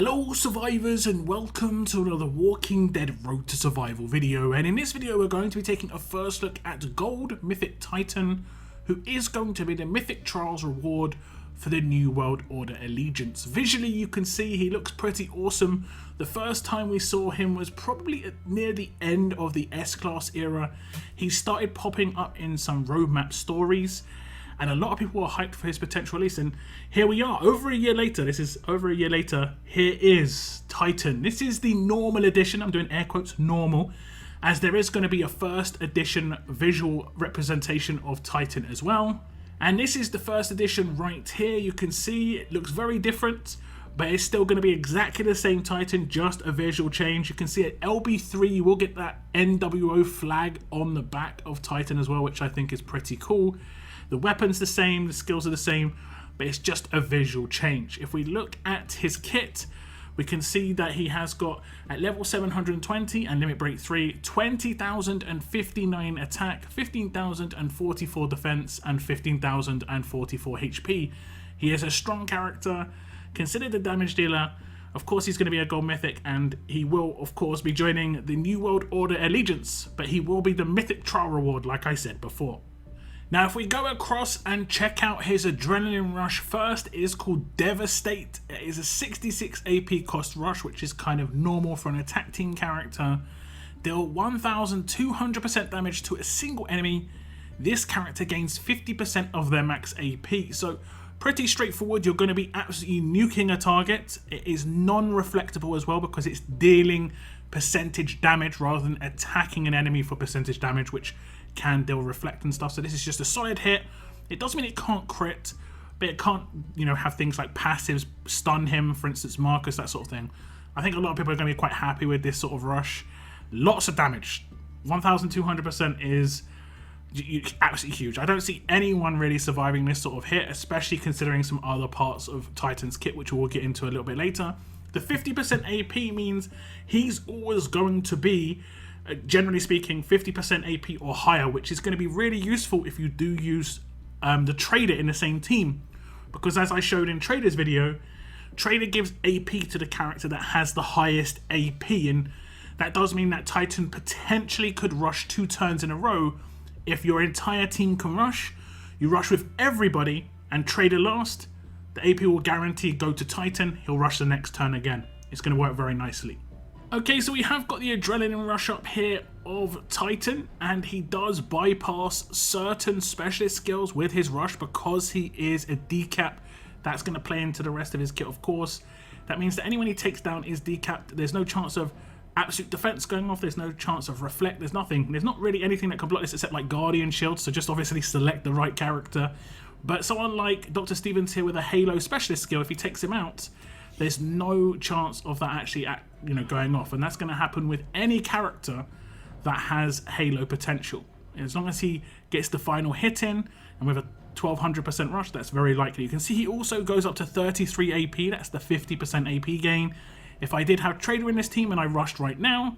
Hello survivors and welcome to another Walking Dead Road to Survival video, and in this video we're going to be taking a first look at Gold Mythic Titan, who is going to be the Mythic Trials reward for the New World Order Allegiance. Visually you can see he looks pretty awesome. The first time we saw him was probably near the end of the S-Class era. He started popping up in some roadmap stories, and a lot of people were hyped for his potential release, and here we are, over a year later. Here is Titan. This is the normal edition, I'm doing air quotes, normal, as there is going to be a first edition visual representation of Titan as well. And this is the first edition right here. You can see it looks very different, but it's still going to be exactly the same Titan, just a visual change. You can see at LB3 you will get that NWO flag on the back of Titan as well, which I think is pretty cool. The weapon's the same, the skills are the same, but it's just a visual change. If we look at his kit, we can see that he has got, at level 720 and limit break 3, 20,059 attack, 15,044 defense, and 15,044 HP. He is a strong character, considered a damage dealer. Of course he's going to be a gold mythic, and he will of course be joining the New World Order Allegiance, but he will be the Mythic Trial reward like I said before. Now if we go across and check out his Adrenaline Rush first, it is called Devastate. It is a 66 AP cost rush, which is kind of normal for an attack team character. Deal 1,200% damage to a single enemy. This character gains 50% of their max AP, so pretty straightforward. You're going to be absolutely nuking a target. It is non-reflectable as well because it's dealing percentage damage rather than attacking an enemy for percentage damage, which can deal reflect and stuff. So this is just a solid hit. It doesn't mean it can't crit, but it can't, you know, have things like passives stun him, for instance, Marcus, that sort of thing. I think a lot of people are going to be quite happy with this sort of rush. Lots of damage. 1,200% is absolutely huge. I don't see anyone really surviving this sort of hit, especially considering some other parts of Titan's kit, which we'll get into a little bit later. The 50% AP means he's always going to be, generally speaking, 50% AP or higher, which is going to be really useful if you do use the Trader in the same team, because as I showed in Trader's video, Trader gives AP to the character that has the highest AP, and that does mean that Titan potentially could rush 2 turns in a row. If your entire team can rush, you rush with everybody and Trader last, the AP will guarantee go to Titan, he'll rush the next turn again. It's going to work very nicely. Okay, so we have got the Adrenaline Rush up here of Titan, and he does bypass certain specialist skills with his rush because he is a decap. That's going to play into the rest of his kit, of course. That means that anyone he takes down is decapped. There's no chance of absolute defense going off. There's no chance of reflect. There's nothing. There's not really anything that can block this except like Guardian Shield, so just obviously select the right character. But someone like Dr. Stevens here with a Halo specialist skill, if he takes him out, there's no chance of that actually, going off, and that's going to happen with any character that has Halo potential. As long as he gets the final hit in, and with a 1,200% rush, that's very likely. You can see he also goes up to 33 AP. That's the 50% AP gain. If I did have Trader in this team and I rushed right now,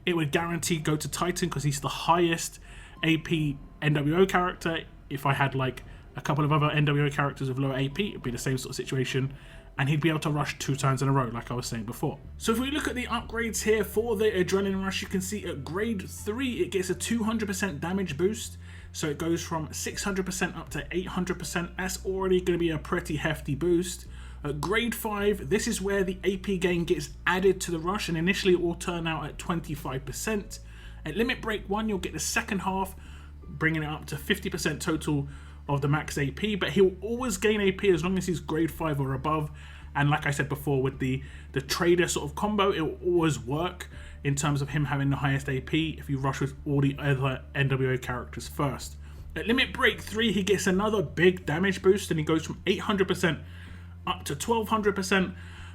it would guarantee go to Titan because he's the highest AP NWO character. If I had like a couple of other NWO characters with lower AP, it'd be the same sort of situation, and he'd be able to rush 2 turns in a row like I was saying before. So if we look at the upgrades here for the Adrenaline Rush, you can see at grade 3 it gets a 200% damage boost, so it goes from 600% up to 800%. That's already going to be a pretty hefty boost. At grade 5, this is where the AP gain gets added to the rush, and initially it will turn out at 25%. At limit break 1 you'll get the second half, bringing it up to 50% total of the max AP, but he'll always gain AP as long as he's grade 5 or above. And like I said before, with the Trader sort of combo, it will always work in terms of him having the highest AP if you rush with all the other NWO characters first. At limit break 3 he gets another big damage boost, and he goes from 800% up to 1,200%.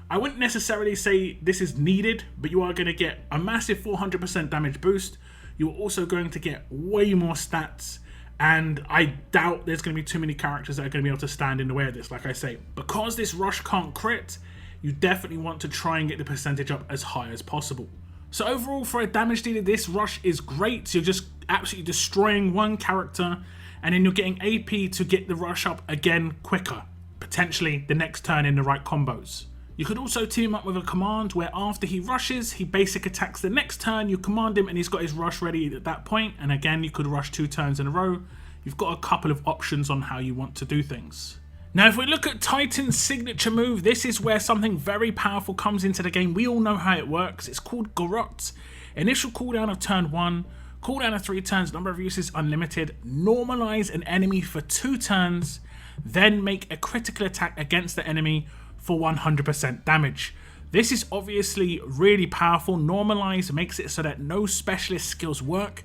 I wouldn't necessarily say this is needed, but you are going to get a massive 400% damage boost. You're also going to get way more stats, and I doubt there's going to be too many characters that are going to be able to stand in the way of this. Like I say, because this rush can't crit, you definitely want to try and get the percentage up as high as possible. So overall, for a damage dealer, this rush is great. You're just absolutely destroying one character, and then you're getting AP to get the rush up again quicker. Potentially the next turn in the right combos. You could also team him up with a command where after he rushes, he basic attacks the next turn, you command him and he's got his rush ready at that point, and again you could rush 2 turns in a row. You've got a couple of options on how you want to do things. Now if we look at Titan's signature move, this is where something very powerful comes into the game. We all know how it works. It's called Garrote. Initial cooldown of turn 1, cooldown of 3 turns, number of uses unlimited, normalize an enemy for 2 turns, then make a critical attack against the enemy for 100% damage. This is obviously really powerful. Normalize makes it so that no specialist skills work,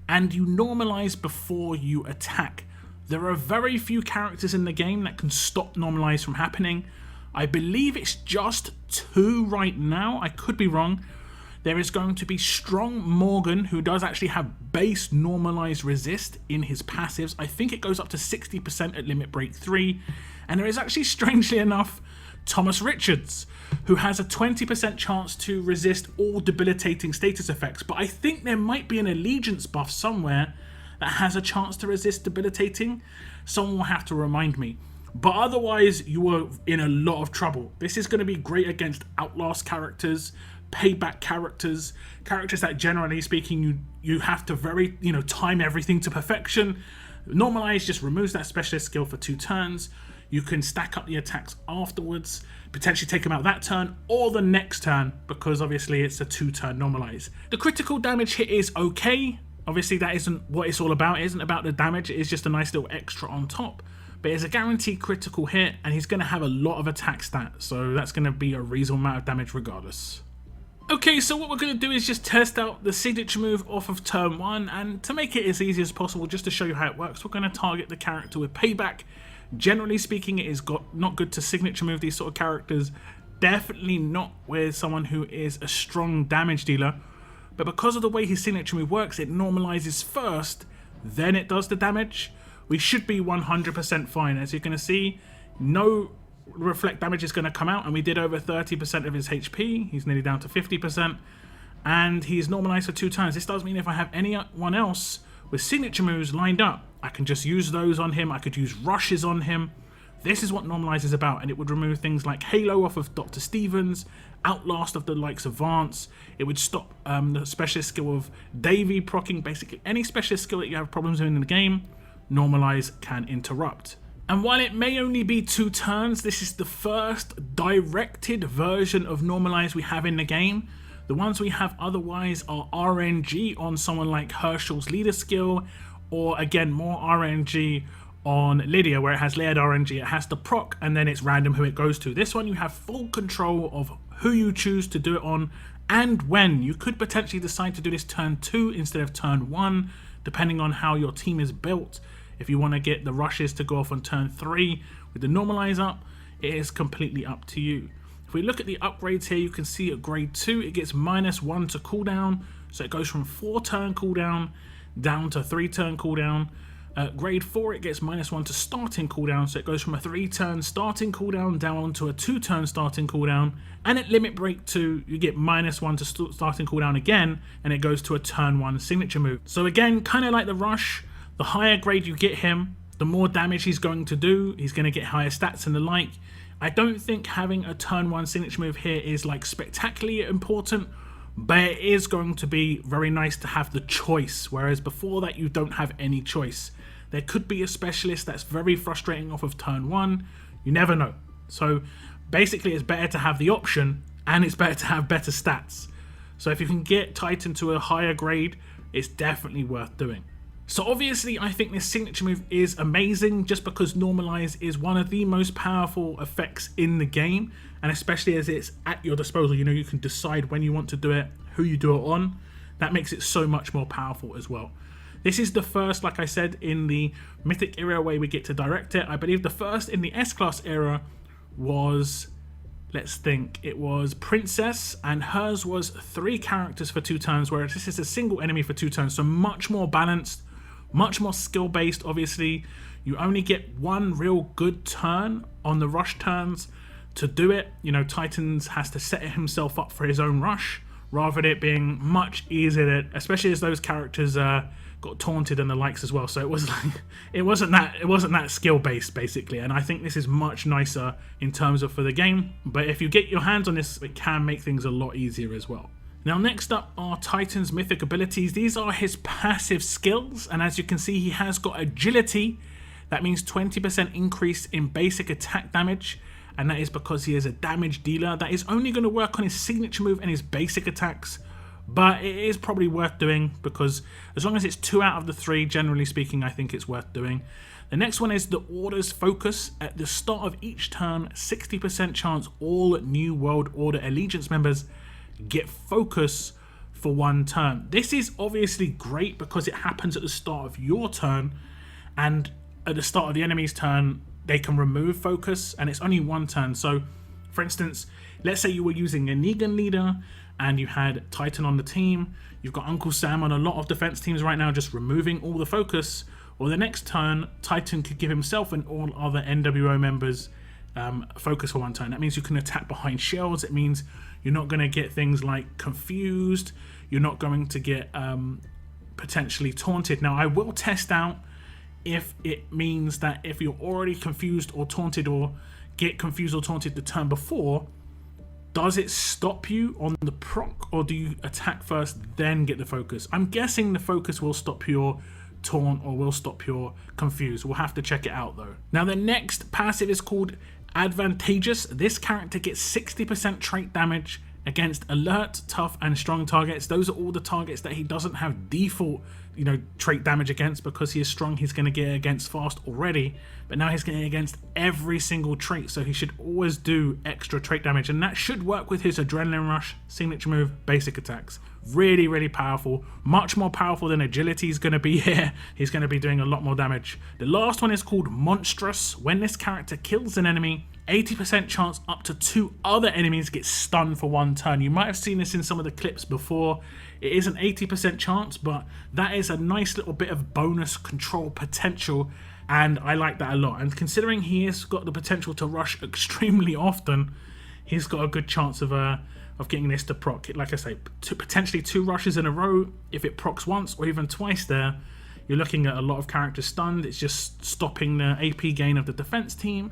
and you normalize before you attack. There are very few characters in the game that can stop normalize from happening. I believe it's just 2 right now. I could be wrong. There is going to be Strong Morgan, who does actually have base normalize resist in his passives. I think it goes up to 60% at limit break 3. And there is actually, strangely enough, Thomas Richards, who has a 20% chance to resist all debilitating status effects. But I think there might be an allegiance buff somewhere that has a chance to resist debilitating. Someone will have to remind me. But otherwise, you are in a lot of trouble. This is going to be great against Outlast characters, payback characters that generally speaking you have to time everything to perfection. Normalize just removes that specialist skill for 2 turns. You can stack up the attacks afterwards, potentially take them out that turn or the next turn, because obviously it's a 2-turn normalize. The critical damage hit is okay. Obviously that isn't what it's all about. It isn't about the damage, it is just a nice little extra on top. But it's a guaranteed critical hit and he's going to have a lot of attack stats, so that's going to be a reasonable amount of damage regardless. Okay, so what we're going to do is just test out the signature move off of turn 1, and to make it as easy as possible, just to show you how it works, we're going to target the character with payback. Generally speaking, it is not good to signature move these sort of characters, definitely not with someone who is a strong damage dealer, but because of the way his signature move works, it normalizes first, then it does the damage. We should be 100% fine. As you're going to see, no reflect damage is going to come out, and we did over 30% of his HP. He's nearly down to 50%, and he's normalized for 2 turns. This does mean if I have anyone else with signature moves lined up, I can just use those on him. I could use rushes on him. This is what normalize is about, and it would remove things like Halo off of Dr. Stevens, Outlast of the likes of Vance. It would stop the specialist skill of Davy proccing. Basically any specialist skill that you have problems with in the game, normalize can interrupt. And while it may only be 2 turns, this is the first directed version of normalize we have in the game. The ones we have otherwise are RNG on someone like Herschel's leader skill, or again more RNG on Lydia, where it has layered RNG, it has the proc and then it's random who it goes to. This one you have full control of who you choose to do it on and when. You could potentially decide to do this turn 2 instead of turn 1, depending on how your team is built. If you want to get the rushes to go off on turn 3 with the normalize up, it is completely up to you. If we look at the upgrades here, you can see at grade 2 it gets -1 to cooldown, so it goes from 4-turn cooldown down to 3-turn cooldown. At grade 4 it gets -1 to starting cooldown, so it goes from a 3-turn starting cooldown down to a 2-turn starting cooldown. And at limit break 2 you get -1 to starting cooldown again, and it goes to a turn 1 signature move. So again, kind of like the rush, the higher grade you get him, the more damage he's going to do. He's going to get higher stats and the like. I don't think having a turn 1 signature move here is like spectacularly important, but it is going to be very nice to have the choice, whereas before that you don't have any choice. There could be a specialist that's very frustrating off of turn 1, you never know. So basically it's better to have the option, and it's better to have better stats. So if you can get Titan to a higher grade, it's definitely worth doing. So obviously I think this signature move is amazing, just because normalize is one of the most powerful effects in the game, and especially as it's at your disposal. You know, you can decide when you want to do it, who you do it on. That makes it so much more powerful as well. This is the first, like I said, in the Mythic era where we get to direct it. I believe the first in the S-Class era was, let's think, it was Princess, and hers was 3 characters for 2 turns, whereas this is a single enemy for 2 turns, so much more balanced, much more skill based. Obviously you only get 1 real good turn on the rush turns to do it. You know, Titans has to set himself up for his own rush, rather than it being much easier, especially as those characters got taunted and the likes as well. So it was like it wasn't that skill based basically, and I think this is much nicer in terms of for the game. But if you get your hands on this, it can make things a lot easier as well. Now next up are Titan's Mythic Abilities. These are his passive skills, and as you can see, he has got agility. That means 20% increase in basic attack damage, and that is because he is a damage dealer. That is only going to work on his signature move and his basic attacks, but it is probably worth doing because as long as it's 2 out of the 3, generally speaking, I think it's worth doing. The next one is the Order's Focus. At the start of each turn, 60% chance all New World Order Allegiance members get focus for 1 turn. This is obviously great because it happens at the start of your turn, and at the start of the enemy's turn they can remove focus, and it's only 1 turn. So for instance, let's say you were using a Negan leader and you had Titan on the team, you've got Uncle Sam on a lot of defense teams right now just removing all the focus, or the next turn Titan could give himself and all other NWO members focus for 1 turn. That means you can attack behind shields. It means you're not going to get things like confused. You're not going to get potentially taunted. Now, I will test out if it means that if you're already confused or taunted, or get confused or taunted the turn before, does it stop you on the proc, or do you attack first then get the focus? I'm guessing the focus will stop your taunt or will stop your confused. We'll have to check it out though. Now the next passive is called Advantageous. This character gets 60% trait damage against alert, tough, and strong targets. Those are all the targets that he doesn't have default, trait damage against, because he is strong. He's going to get against fast already, but now he's getting against every single trait, so he should always do extra trait damage, and that should work with his Adrenaline Rush, signature move, basic attacks. Really, really powerful. Much more powerful than agility is going to be here. He's going to be doing a lot more damage. The last one is called Monstrous. When this character kills an enemy, 80% chance up to 2 other enemies get stunned for 1 turn. You might have seen this in some of the clips before. It is an 80% chance, but that is a nice little bit of bonus control potential, and I like that a lot. And considering he has got the potential to rush extremely often, he's got a good chance of getting this to proc. Like I say, potentially 2 rushes in a row. If it procs once or even twice there, you're looking at a lot of characters stunned. It's just stopping the AP gain of the defense team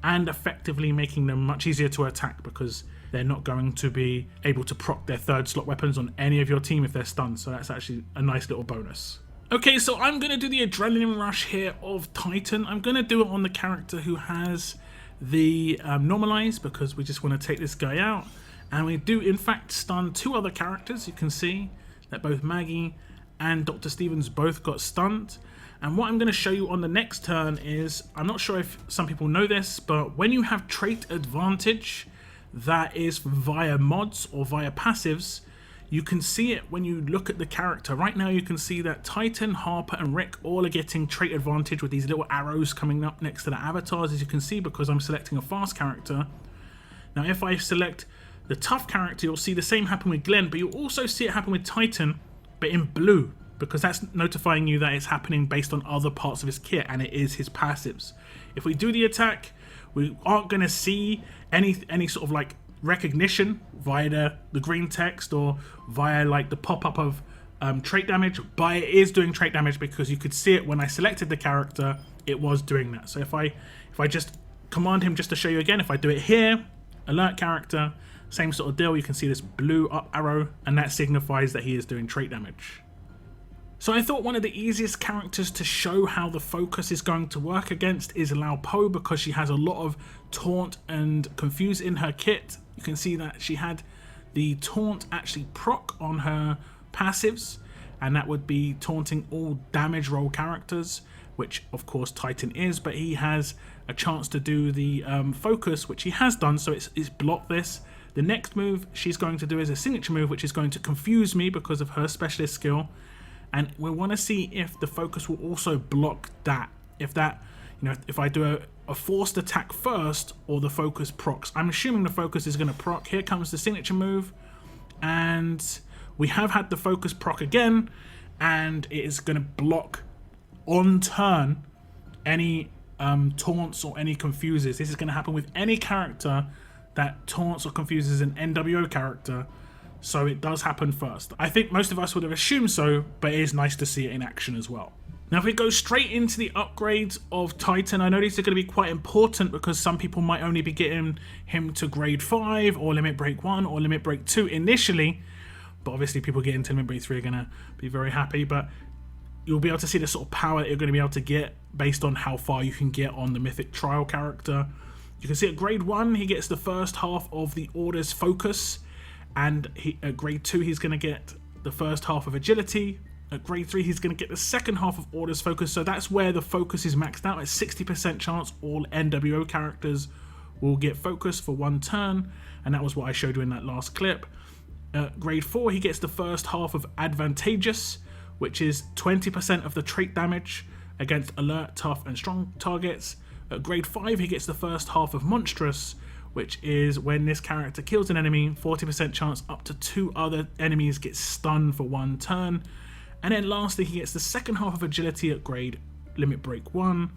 and effectively making them much easier to attack, because they're not going to be able to proc their 3rd slot weapons on any of your team if they're stunned. So that's actually a nice little bonus. Okay, so I'm going to do the Adrenaline Rush here of Titan. I'm going to do it on the character who has the Normalize, because we just want to take this guy out. And we do in fact stun 2 other characters. You can see that both Maggie and Dr. Stevens both got stunned. And what I'm going to show you on the next turn is, I'm not sure if some people know this, but when you have trait advantage, that is via mods or via passives, you can see it when you look at the character. Right now you can see that Titan, Harper, and Rick all are getting trait advantage with these little arrows coming up next to the avatars, as you can see, because I'm selecting a fast character. Now if I select the tough character, you'll see the same happen with Glenn, but you'll also see it happen with Titan, but in blue, because that's notifying you that it's happening based on other parts of his kit, and it is his passives. If we do the attack, we aren't going to see any sort of like recognition via the green text or via like the pop-up of trait damage, but it is doing trait damage because you could see it when I selected the character, it was doing that. So if I just command him, just to show you again, if I do it here, alert character, same sort of deal, you can see this blue up arrow, and that signifies that he is doing trait damage. So I thought one of the easiest characters to show how the focus is going to work against is Lao Po, because she has a lot of taunt and confuse in her kit. You can see that she had the taunt actually proc on her passives, and that would be taunting all damage roll characters, which of course Titan is, but he has a chance to do the focus, which he has done, so it's blocked this. The next move she's going to do is a signature move, which is going to confuse me because of her specialist skill. And we want to see if the focus will also block that. If that, if I do a forced attack first, or the focus procs. I'm assuming the focus is going to proc. Here comes the signature move, and we have had the focus proc again, and it is going to block on turn any taunts or any confuses. This is going to happen with any character that taunts or confuses an NWO character. So it does happen first. I think most of us would have assumed so, but it is nice to see it in action as well. Now if we go straight into the upgrades of Titan, I know these are going to be quite important because some people might only be getting him to grade 5 or limit break 1 or limit break 2 initially, but obviously people getting to limit break 3 are going to be very happy, but you'll be able to see the sort of power that you're going to be able to get based on how far you can get on the Mythic Trial character. You can see at grade 1 he gets the first half of the Order's Focus, and at grade 2 he's going to get the first half of Agility. At grade 3 he's going to get the second half of Order's Focus, so that's where the focus is maxed out. At 60% chance all NWO characters will get focus for 1 turn, and that was what I showed you in that last clip. At grade 4 he gets the first half of Advantageous, which is 20% of the trait damage against alert, tough and strong targets. At grade 5 he gets the first half of Monstrous, which is when this character kills an enemy, 40% chance up to 2 other enemies get stunned for 1 turn. And then lastly he gets the second half of Agility at grade Limit Break 1.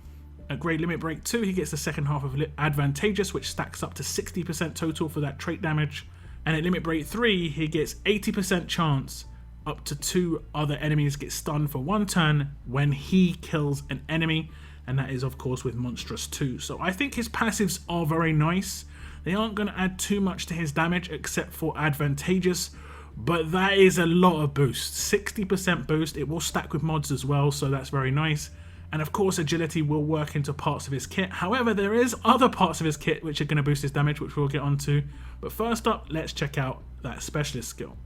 At grade Limit Break 2 he gets the second half of Advantageous, which stacks up to 60% total for that trait damage. And at Limit Break 3 he gets 80% chance up to 2 other enemies get stunned for 1 turn when he kills an enemy, and that is of course with Monstrous 2. So I think his passives are very nice. They aren't going to add too much to his damage except for Advantageous, but that is a lot of boost. 60% boost. It will stack with mods as well, so that's very nice. And of course Agility will work into parts of his kit. However, there is other parts of his kit which are going to boost his damage, which we'll get onto. But first up, let's check out that Specialist skill.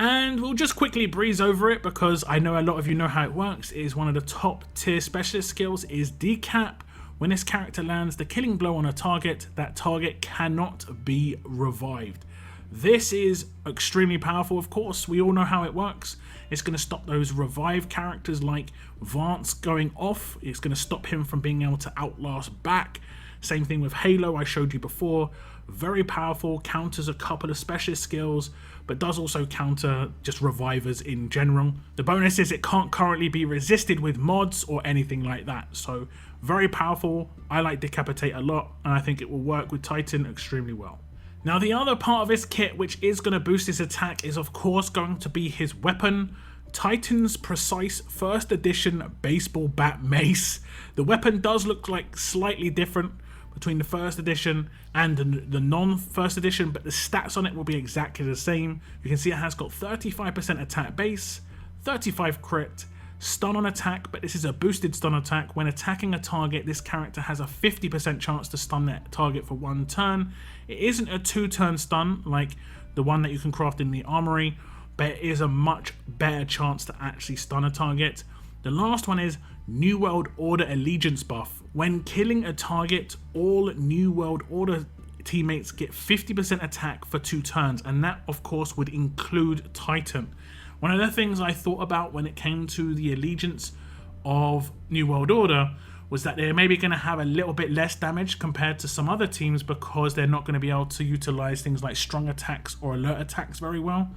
And we'll just quickly breeze over it because I know a lot of you know how it works. It is one of the top tier Specialist skills, is Decap. When this character lands the killing blow on a target, that target cannot be revived. This is extremely powerful, of course. We all know how it works. It's going to stop those revive characters like Vance going off. It's going to stop him from being able to outlast back. Same thing with Halo, I showed you before. Very powerful, counters a couple of specialist skills, but does also counter just revivers in general. The bonus is it can't currently be resisted with mods or anything like that. So very powerful. I like Decapitate a lot, and I think it will work with Titan extremely well. Now the other part of his kit which is going to boost his attack is of course going to be his weapon. Titan's Precise First Edition Baseball Bat Mace. The weapon does look like slightly different between the first edition and the non-first edition, but the stats on it will be exactly the same. You can see it has got 35% attack base, 35 crit, stun on attack, but this is a boosted stun attack. When attacking a target, this character has a 50% chance to stun that target for 1 turn. It isn't a 2-turn stun like the one that you can craft in the armory, but it is a much better chance to actually stun a target. The last one is New World Order Allegiance buff. When killing a target, all New World Order teammates get 50% attack for 2 turns, and that of course would include Titan. One of the things I thought about when it came to the allegiance of New World Order was that they're maybe going to have a little bit less damage compared to some other teams because they're not going to be able to utilize things like strong attacks or alert attacks very well.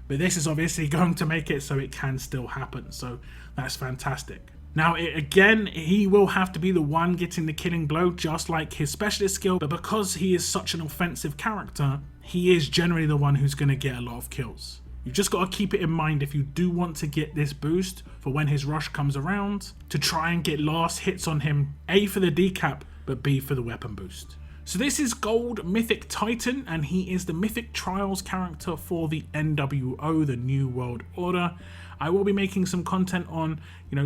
But this is obviously going to make it so it can still happen, so that's fantastic. Now again, he will have to be the one getting the killing blow just like his specialist skill, but because he is such an offensive character, he is generally the one who's going to get a lot of kills. You've just got to keep it in mind if you do want to get this boost for when his rush comes around, to try and get last hits on him, A for the decap, but B for the weapon boost. So this is Gold Mythic Titan, and he is the Mythic Trials character for the NWO, the New World Order. I will be making some content on,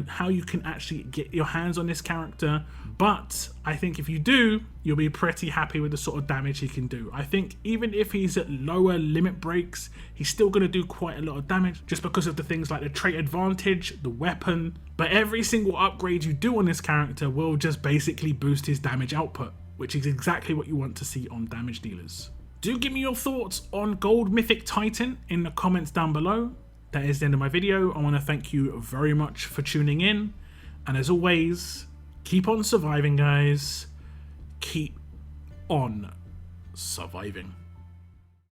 how you can actually get your hands on this character, but I think if you do, you'll be pretty happy with the sort of damage he can do. I think even if he's at lower limit breaks, he's still going to do quite a lot of damage just because of the things like the trait advantage, the weapon, but every single upgrade you do on this character will just basically boost his damage output, which is exactly what you want to see on damage dealers. Do give me your thoughts on Gold Mythic Titan in the comments down below. That is the end of my video. I want to thank you very much for tuning in. And as always, keep on surviving, guys. Keep on surviving.